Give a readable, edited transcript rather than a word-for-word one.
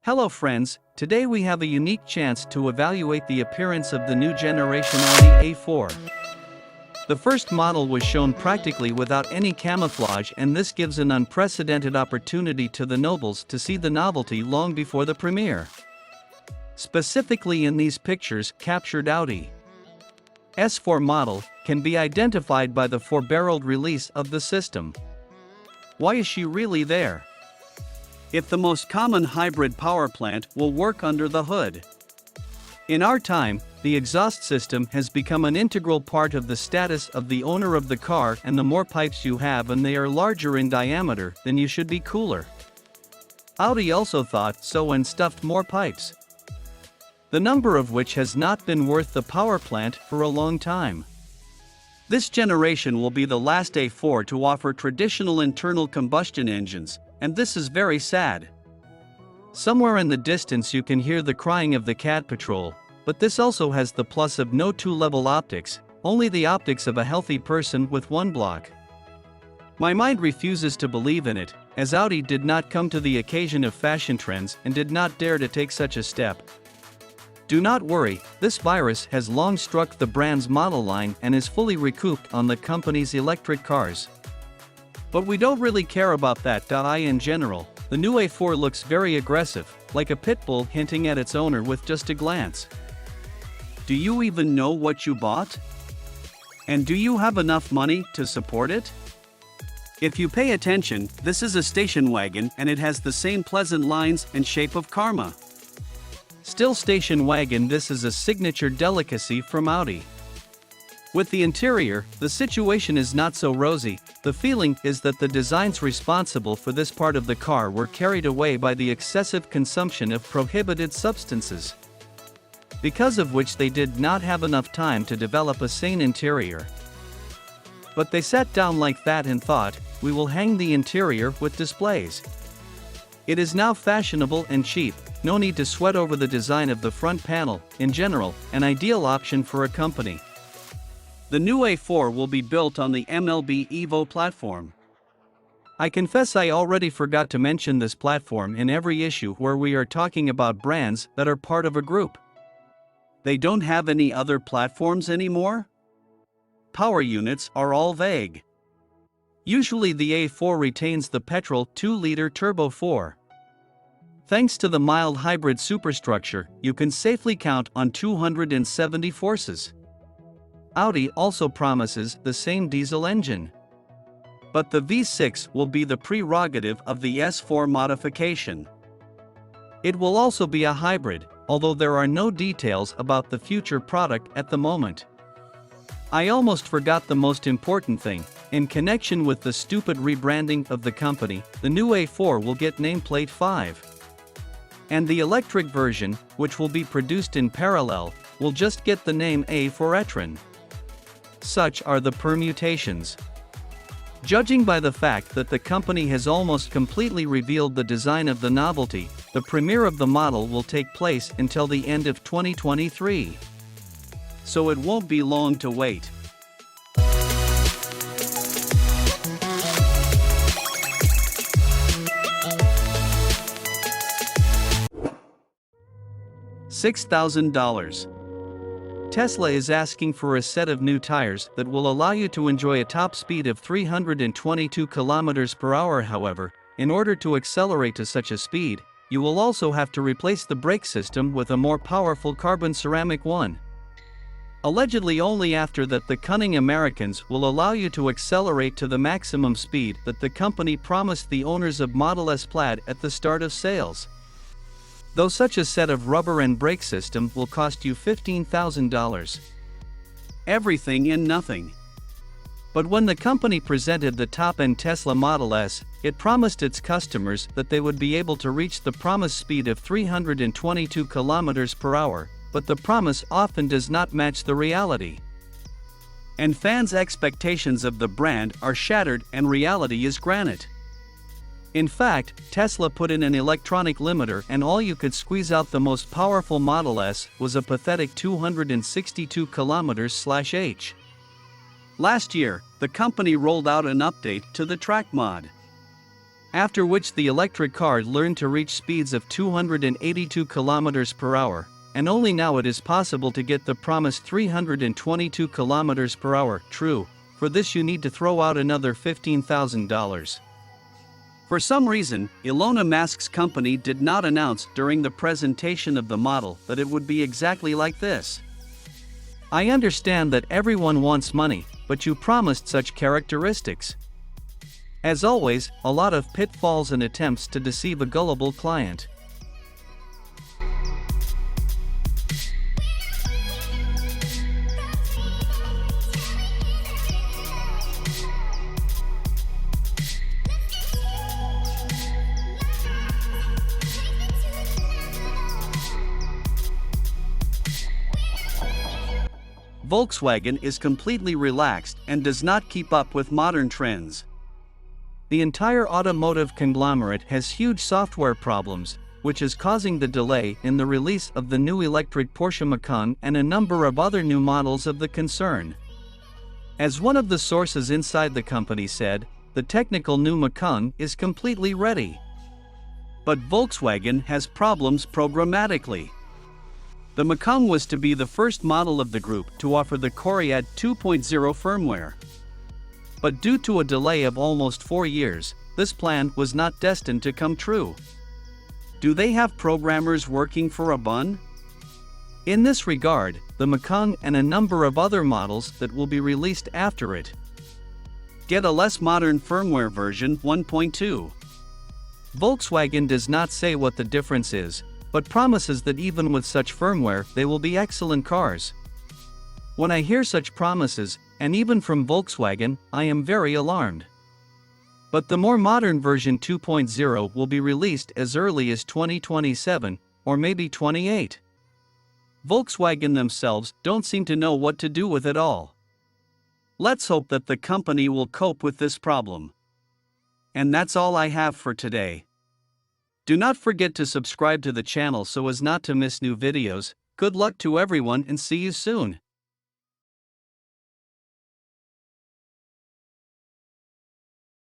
Hello friends, today we have a unique chance to evaluate the appearance of the new generation Audi A4. The first model was shown practically without any camouflage, and this gives an unprecedented opportunity to the nobles to see the novelty long before the premiere. Specifically in these pictures captured Audi S4 model can be identified by the four-barreled release of the system. Why is she really there? If the most common hybrid power plant will work under the hood. In our time, the exhaust system has become an integral part of the status of the owner of the car, and the more pipes you have and they are larger in diameter, then you should be cooler. Audi also thought so and stuffed more pipes, the number of which has not been worth the power plant for a long time. This generation will be the last A4 to offer traditional internal combustion engines, and this is very sad. Somewhere in the distance you can hear the crying of the cat patrol, but this also has the plus of no two-level optics, only the optics of a healthy person with one block. My mind refuses to believe in it, as Audi did not come to the occasion of fashion trends and did not dare to take such a step. Do not worry, this virus has long struck the brand's model line and is fully recouped on the company's electric cars. But we don't really care about that. In general, the new A4 looks very aggressive, like a pit bull hinting at its owner with just a glance. Do you even know what you bought? And do you have enough money to support it? If you pay attention, this is a station wagon and it has the same pleasant lines and shape of Karma. Still station wagon, this is a signature delicacy from Audi. With the interior, the situation is not so rosy. The feeling is that the designs responsible for this part of the car were carried away by the excessive consumption of prohibited substances, because of which they did not have enough time to develop a sane interior. But they sat down like that and thought, we will hang the interior with displays. It is now fashionable and cheap, no need to sweat over the design of the front panel. In general, an ideal option for a company. The new A4 will be built on the MLB Evo platform. I confess I already forgot to mention this platform in every issue where we are talking about brands that are part of a group. They don't have any other platforms anymore? Power units are all vague. Usually the A4 retains the petrol 2-liter turbo 4. Thanks to the mild hybrid superstructure, you can safely count on 270 horses. Audi also promises the same diesel engine. But the V6 will be the prerogative of the S4 modification. It will also be a hybrid, although there are no details about the future product at the moment. I almost forgot the most important thing. In connection with the stupid rebranding of the company, the new A4 will get nameplate 5. And the electric version, which will be produced in parallel, will just get the name A for e-tron. Such are the permutations. Judging by the fact that the company has almost completely revealed the design of the novelty, the premiere of the model will take place until the end of 2023. So it won't be long to wait. $6,000. Tesla is asking for a set of new tires that will allow you to enjoy a top speed of 322 km per hour. However, in order to accelerate to such a speed, you will also have to replace the brake system with a more powerful carbon ceramic one. Allegedly only after that the cunning Americans will allow you to accelerate to the maximum speed that the company promised the owners of Model S Plaid at the start of sales. Though such a set of rubber and brake system will cost you $15,000. Everything and nothing. But when the company presented the top-end Tesla Model S, it promised its customers that they would be able to reach the promised speed of 322 km per hour, but the promise often does not match the reality. And fans' expectations of the brand are shattered and reality is granite. In fact, Tesla put in an electronic limiter and all you could squeeze out the most powerful Model S was a pathetic 262 km/h. Last year, the company rolled out an update to the track mod. after which the electric car learned to reach speeds of 282 km per hour, and only now it is possible to get the promised 322 km per hour. True, for this you need to throw out another $15,000. For some reason, Elon Musk's company did not announce during the presentation of the model that it would be exactly like this. I understand that everyone wants money, but you promised such characteristics. As always, a lot of pitfalls and attempts to deceive a gullible client. Volkswagen is completely relaxed and does not keep up with modern trends. The entire automotive conglomerate has huge software problems, which is causing the delay in the release of the new electric Porsche Macan and a number of other new models of the concern. As one of the sources inside the company said, the technical new Macan is completely ready. But Volkswagen has problems programmatically. The Macan was to be the first model of the group to offer the Corresponded 2.0 firmware. But due to a delay of almost 4 years, this plan was not destined to come true. Do they have programmers working for a bun? In this regard, the Macan and a number of other models that will be released after it get a less modern firmware version 1.2. Volkswagen does not say what the difference is, but promises that even with such firmware they will be excellent cars. When I hear such promises, and even from Volkswagen, I am very alarmed. But the more modern version 2.0 will be released as early as 2027, or maybe 28. Volkswagen themselves don't seem to know what to do with it all. Let's hope that the company will cope with this problem. And that's all I have for today. Do not forget to subscribe to the channel so as not to miss new videos. Good luck to everyone and see you soon.